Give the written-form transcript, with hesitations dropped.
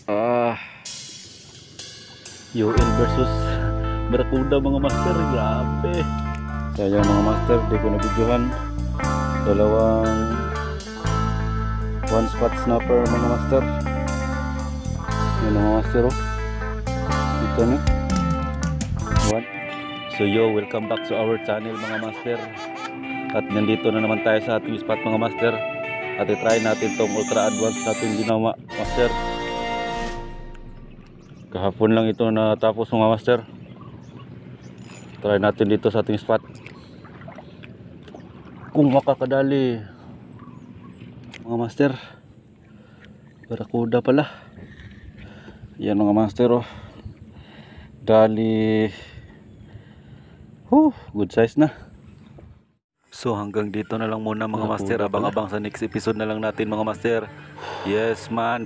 Ah, UN versus Barracuda mga master, grabe. Sayang mga master, di ko nabidyohan. Dalawang one spot snapper mga master. Yan mga master, oh. Dito na. One. So yo, welcome back to our channel mga master. At nandito na naman tayo sa ating spot mga master. At i-try natin tong ultra advanced natin ginawa master. Kahapon lang ito natapos mga master. Try natin dito sa ating spot kung makakadali mga master. Barracuda pala. Yan mga master, oh. Dali. Good size na. So hanggang dito na lang muna mga master. Abang-abang sa next episode na lang natin mga master. Yes man.